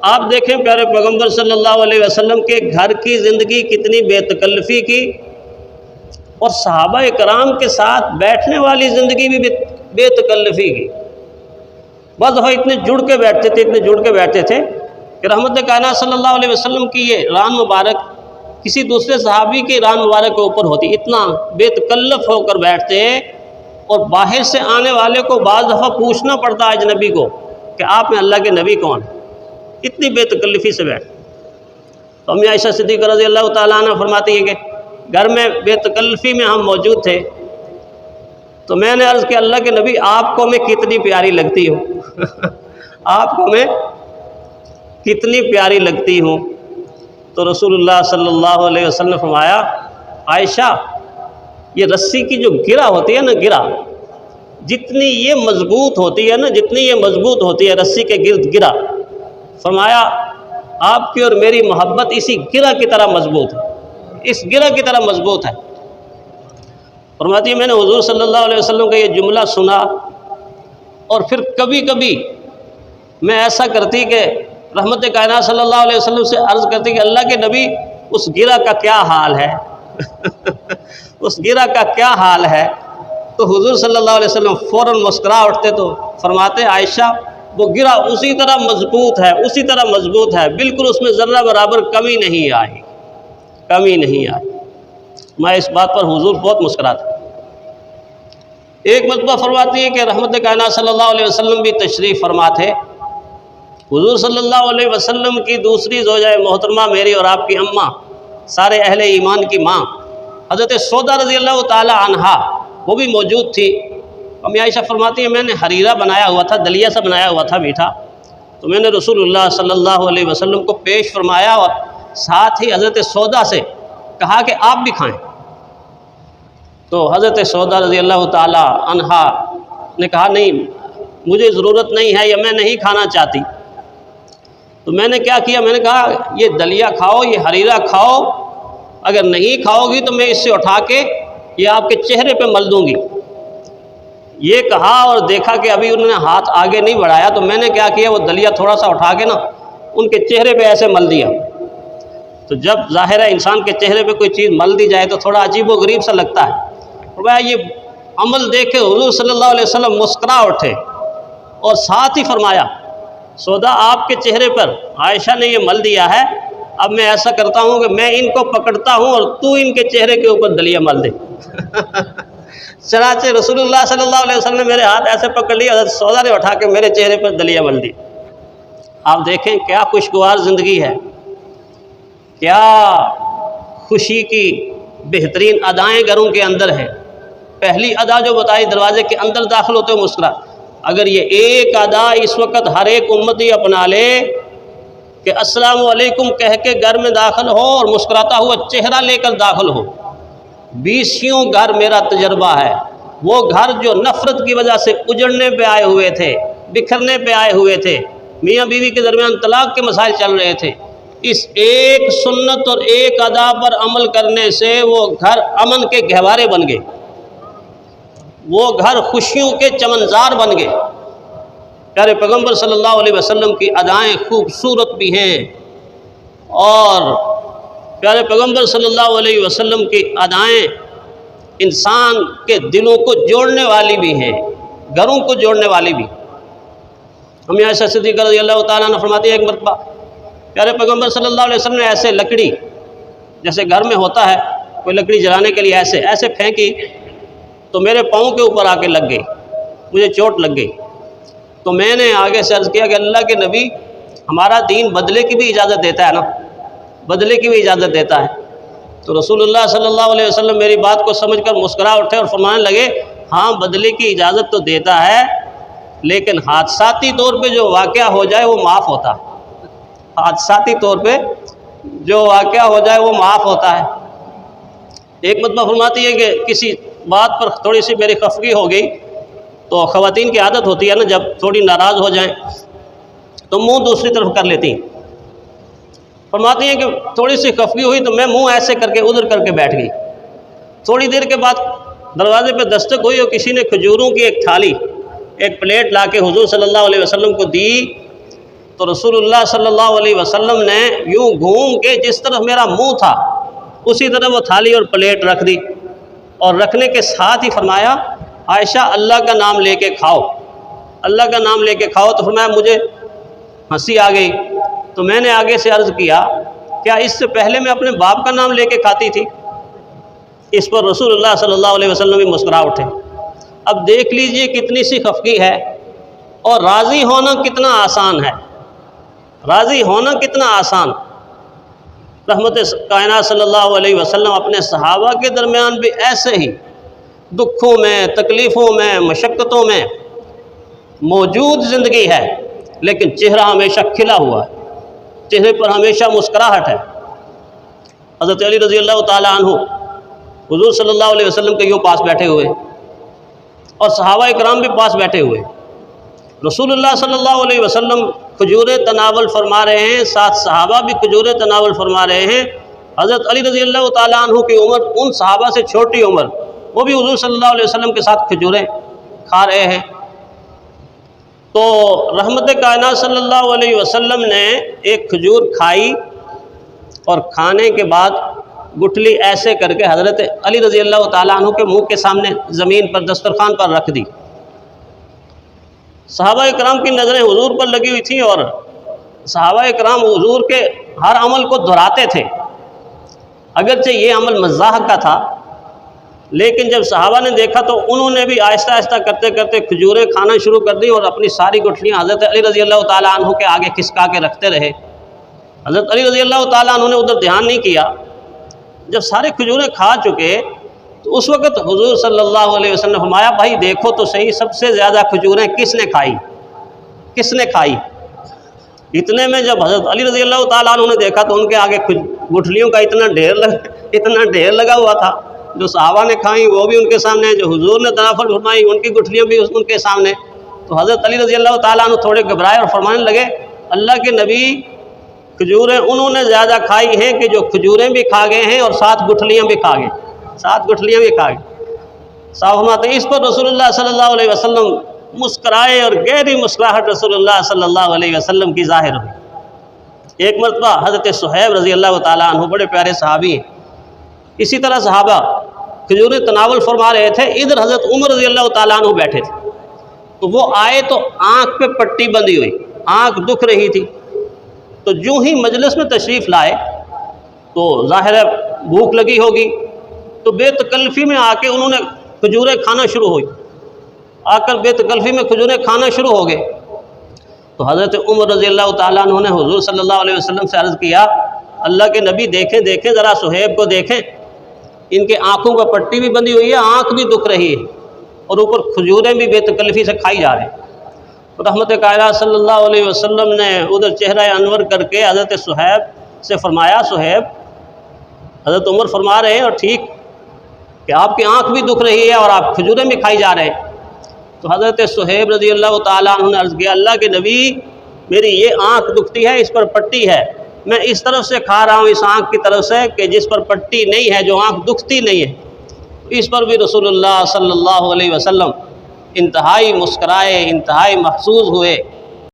آپ دیکھیں پیارے پیغمبر صلی اللہ علیہ وسلم کے گھر کی زندگی کتنی بے تکلفی کی، اور صحابہ کرام کے ساتھ بیٹھنے والی زندگی بھی بے تکلفی کی۔ بعض دفعہ اتنے جڑ کے بیٹھتے تھے کہ رحمت کائنات صلی اللہ علیہ وسلم کی یہ ران مبارک کسی دوسرے صحابی کی ران مبارک کے اوپر ہوتی، اتنا بے تکلف ہو کر بیٹھتے، اور باہر سے آنے والے کو بعض دفعہ پوچھنا پڑتا اجنبی کو کہ آپ میں اللہ کے نبی کون ہیں، اتنی بے تکلفی سے بیٹھ۔ تو امی عائشہ صدیقہ رضی اللہ تعالیٰ عنہ فرماتی ہے کہ گھر میں بے تکلفی میں ہم موجود تھے، تو میں نے عرض کیا اللہ کے نبی آپ کو میں کتنی پیاری لگتی ہوں آپ کو میں کتنی پیاری لگتی ہوں۔ تو رسول اللہ صلی اللہ علیہ وسلم نے فرمایا عائشہ یہ رسی کی جو گرہ ہوتی ہے نا، گرہ جتنی یہ مضبوط ہوتی ہے رسی کے گرد گرہ، فرمایا آپ کی اور میری محبت اسی گرہ کی طرح مضبوط ہے، اس گرہ کی طرح مضبوط ہے۔ فرماتی ہے میں نے حضور صلی اللہ علیہ وسلم کا یہ جملہ سنا، اور پھر کبھی کبھی میں ایسا کرتی کہ رحمت کائنات صلی اللہ علیہ وسلم سے عرض کرتی کہ اللہ کے نبی اس گرہ کا کیا حال ہے اس گرہ کا کیا حال ہے؟ تو حضور صلی اللہ علیہ وسلم فوراً مسکرا اٹھتے، تو فرماتے عائشہ وہ گرہ اسی طرح مضبوط ہے، بالکل اس میں ذرہ برابر کمی نہیں آئی۔ میں اس بات پر حضور بہت مسکراتے۔ ایک مرتبہ فرماتی ہے کہ رحمت کائنات صلی اللہ علیہ وسلم بھی تشریف فرما تھے، حضور صلی اللہ علیہ وسلم کی دوسری زوجہ محترمہ میری اور آپ کی اماں، سارے اہل ایمان کی ماں حضرت سودا رضی اللہ تعالی عنہا وہ بھی موجود تھی۔ امی عائشہ فرماتی ہیں میں نے حریرہ بنایا ہوا تھا، دلیا سا بنایا ہوا تھا میٹھا، تو میں نے رسول اللہ صلی اللہ علیہ وسلم کو پیش فرمایا، اور ساتھ ہی حضرت سودا سے کہا کہ آپ بھی کھائیں۔ تو حضرت سودا رضی اللہ تعالی عنہا نے کہا نہیں مجھے ضرورت نہیں ہے، یا میں نہیں کھانا چاہتی۔ تو میں نے کیا کیا، میں نے کہا یہ دلیا کھاؤ، یہ حریرہ کھاؤ، اگر نہیں کھاؤ گی تو میں اس سے اٹھا کے یہ آپ کے چہرے پہ مل دوں گی۔ یہ کہا اور دیکھا کہ ابھی انہوں نے ہاتھ آگے نہیں بڑھایا، تو میں نے کیا کیا، وہ دلیا تھوڑا سا اٹھا کے نا ان کے چہرے پہ ایسے مل دیا۔ تو جب ظاہر ہے انسان کے چہرے پہ کوئی چیز مل دی جائے تو تھوڑا عجیب و غریب سا لگتا ہے۔ فرمایا یہ عمل دیکھ کے حضور صلی اللہ علیہ وسلم مسکرا اٹھے، اور ساتھ ہی فرمایا سودا آپ کے چہرے پر عائشہ نے یہ مل دیا ہے، اب میں ایسا کرتا ہوں کہ میں ان کو پکڑتا ہوں اور تو ان کے چہرے کے اوپر دلیا مل دے چنانچہ رسول اللہ صلی اللہ علیہ وسلم نے میرے ہاتھ ایسے پکڑ لیے، حضرت سودا نے اٹھا کے میرے چہرے پر دلیا مل دی۔ آپ دیکھیں کیا خوشگوار زندگی ہے، کیا خوشی کی بہترین ادائیں گھروں کے اندر ہیں۔ پہلی ادا جو بتائی، دروازے کے اندر داخل ہوتے ہوئے مسکرا، اگر یہ ایک ادا اس وقت ہر ایک امتی اپنا لے کہ السلام علیکم کہہ کے گھر میں داخل ہو اور مسکراتا ہوا چہرہ لے کر داخل ہو، 20 گھر میرا تجربہ ہے، وہ گھر جو نفرت کی وجہ سے اجڑنے پہ آئے ہوئے تھے، بکھرنے پہ آئے ہوئے تھے، میاں بیوی کے درمیان طلاق کے مسائل چل رہے تھے، اس ایک سنت اور ایک ادا پر عمل کرنے سے وہ گھر امن کے گہوارے بن گئے، وہ گھر خوشیوں کے چمنزار بن گئے۔ پیارے پیغمبر صلی اللہ علیہ وسلم کی ادائیں خوبصورت بھی ہیں، اور پیارے پیغمبر صلی اللہ علیہ وسلم کی ادائیں انسان کے دلوں کو جوڑنے والی بھی ہیں، گھروں کو جوڑنے والی بھی۔ امی عائشہ صدیقہ رضی اللہ تعالیٰ عنہ فرماتی ہے ایک مرتبہ پیارے پیغمبر صلی اللہ علیہ وسلم نے ایسے لکڑی جیسے گھر میں ہوتا ہے کوئی لکڑی جلانے کے لیے ایسے پھینکی، تو میرے پاؤں کے اوپر آ کے لگ گئی، مجھے چوٹ لگ گئی۔ تو میں نے آگے سے عرض کیا کہ اللہ کے نبی ہمارا دین بدلے کی بھی اجازت دیتا ہے نا، بدلے کی بھی اجازت دیتا ہے۔ تو رسول اللہ صلی اللہ علیہ وسلم میری بات کو سمجھ کر مسکرا اٹھے اور فرمانے لگے ہاں بدلے کی اجازت تو دیتا ہے، لیکن حادثاتی طور پہ جو واقعہ ہو جائے وہ معاف ہوتا ہے، حادثاتی طور پہ جو واقعہ ہو جائے وہ معاف ہوتا ہے۔ ایک مرتبہ فرماتی ہے کہ کسی بات پر تھوڑی سی میری خفگی ہو گئی، تو خواتین کی عادت ہوتی ہے نا جب تھوڑی ناراض ہو جائیں تو منہ دوسری طرف کر لیتی ہیں۔ فرماتی ہیں کہ تھوڑی سی خفگی ہوئی تو میں منہ ایسے کر کے ادھر کر کے بیٹھ گئی۔ تھوڑی دیر کے بعد دروازے پہ دستک ہوئی اور کسی نے کھجوروں کی ایک تھالی ایک پلیٹ لا کے حضور صلی اللہ علیہ وسلم کو دی، تو رسول اللہ صلی اللہ علیہ وسلم نے یوں گھوم کے جس طرف میرا منہ تھا اسی طرح وہ تھالی اور پلیٹ رکھ دی، اور رکھنے کے ساتھ ہی فرمایا عائشہ اللہ کا نام لے کے کھاؤ، اللہ کا نام لے کے کھاؤ۔ تو فرمایا مجھے ہنسی آ گئی، تو میں نے آگے سے عرض کیا کیا اس سے پہلے میں اپنے باپ کا نام لے کے کھاتی تھی؟ اس پر رسول اللہ صلی اللہ علیہ وسلم بھی مسکرا اٹھے۔ اب دیکھ لیجئے کتنی سی خفگی ہے، اور راضی ہونا کتنا آسان ہے، راضی ہونا کتنا آسان۔ رحمت کائنات صلی اللہ علیہ وسلم اپنے صحابہ کے درمیان بھی ایسے ہی دکھوں میں، تکلیفوں میں، مشقتوں میں موجود زندگی ہے، لیکن چہرہ ہمیشہ کھلا ہوا ہے، چہرے پر ہمیشہ مسکراہٹ ہے۔ حضرت علی رضی اللہ تعالیٰ عنہ حضور صلی اللہ علیہ وسلم کے یوں پاس بیٹھے ہوئے، اور صحابہ اکرام بھی پاس بیٹھے ہوئے۔ رسول اللہ صلی اللہ علیہ وسلم کھجوریں تناول فرما رہے ہیں، ساتھ صحابہ بھی کھجوریں تناول فرما رہے ہیں۔ حضرت علی رضی اللہ تعالیٰ عنہ کی عمر ان صحابہ سے چھوٹی عمر، وہ بھی حضور صلی اللہ علیہ وسلم کے ساتھ کھجوریں کھا رہے ہیں۔ تو رحمت کائنات صلی اللہ علیہ وسلم نے ایک کھجور کھائی، اور کھانے کے بعد گٹھلی ایسے کر کے حضرت علی رضی اللہ تعالیٰ عنہ کے منہ کے سامنے زمین پر دسترخوان پر رکھ دی۔ صحابہ اکرام کی نظریں حضور پر لگی ہوئی تھیں، اور صحابہ اکرام حضور کے ہر عمل کو دہراتے تھے، اگرچہ یہ عمل مزاح کا تھا، لیکن جب صحابہ نے دیکھا تو انہوں نے بھی آہستہ آہستہ کرتے کرتے کھجوریں کھانا شروع کر دی، اور اپنی ساری گٹھلیاں حضرت علی رضی اللہ تعالیٰ عنہ کے آگے کھسکا کے رکھتے رہے۔ حضرت علی رضی اللہ تعالیٰ عنہ نے ادھر دھیان نہیں کیا۔ جب سارے کھجوریں کھا چکے تو اس وقت حضور صلی اللہ علیہ وسلم نے فرمایا بھائی دیکھو تو صحیح، سب سے زیادہ کھجوریں کس نے کھائی، کس نے کھائی؟ اتنے میں جب حضرت علی رضی اللہ تعالیٰ عنہ نے دیکھا تو ان کے آگے گٹھلیوں کا اتنا ڈھیر لگا ہوا تھا، جو صحابہ نے کھائیں وہ بھی ان کے سامنے، جو حضور نے تناول فرمائی ان کی گٹھلیاں بھی ان کے سامنے۔ تو حضرت علی رضی اللہ تعالیٰ عنہ تھوڑے گھبرائے اور فرمانے لگے اللہ کے نبی، کھجوریں انہوں نے زیادہ کھائی ہیں کہ جو کھجوریں بھی کھا گئے ہیں اور ساتھ گٹھلیاں بھی کھا گئے، ساتھ گٹھلیاں بھی کھا گئے۔ صاحب فرماتے ہیں اس پر رسول اللہ صلی اللہ علیہ وسلم مسکرائے، اور گہری مسکراہٹ رسول اللہ صلی اللہ علیہ وسلم کی ظاہر ہوئی۔ ایک مرتبہ حضرت صہیب رضی اللہ تعالیٰ عنہ بڑے پیارے صحابی ہیں، اسی طرح صحابہ کھجوریں تناول فرما رہے تھے، ادھر حضرت عمر رضی اللہ تعالیٰ عنہ بیٹھے تھے، تو وہ آئے تو آنکھ پہ پٹی بندھی ہوئی، آنکھ دکھ رہی تھی، تو جو ہی مجلس میں تشریف لائے تو ظاہر ہے بھوک لگی ہوگی، تو بے تکلفی میں آ کے انہوں نے کھجوریں کھانا شروع ہوئی، آ کر بے تکلفی میں کھجوریں کھانا شروع ہو گئے۔ تو حضرت عمر رضی اللہ تعالیٰ عنہ نے حضور صلی اللہ علیہ وسلم سے عرض کیا اللہ کے نبی دیکھیں دیکھیں ذرا صہیب کو دیکھیں، ان کے آنکھوں کا پٹی بھی بندھی ہوئی ہے، آنکھ بھی دکھ رہی ہے، اور اوپر کھجوریں بھی بے تکلفی سے کھائی جا رہے ہیں۔ رحمت کائنات صلی اللہ علیہ وسلم نے ادھر چہرہ انور کر کے حضرت صہیب سے فرمایا صہیب، حضرت عمر فرما رہے ہیں اور ٹھیک کہ آپ کی آنکھ بھی دکھ رہی ہے اور آپ کھجوریں بھی کھائی جا رہے ہیں۔ تو حضرت صہیب رضی اللہ تعالیٰ عنہ نے عرض کیا اللہ کے نبی میری یہ آنکھ دکھتی ہے، اس پر پٹی ہے، میں اس طرف سے کھا رہا ہوں اس آنکھ کی طرف سے کہ جس پر پٹی نہیں ہے، جو آنکھ دکھتی نہیں ہے۔ اس پر بھی رسول اللہ صلی اللہ علیہ وسلم انتہائی مسکرائے، انتہائی محظوظ ہوئے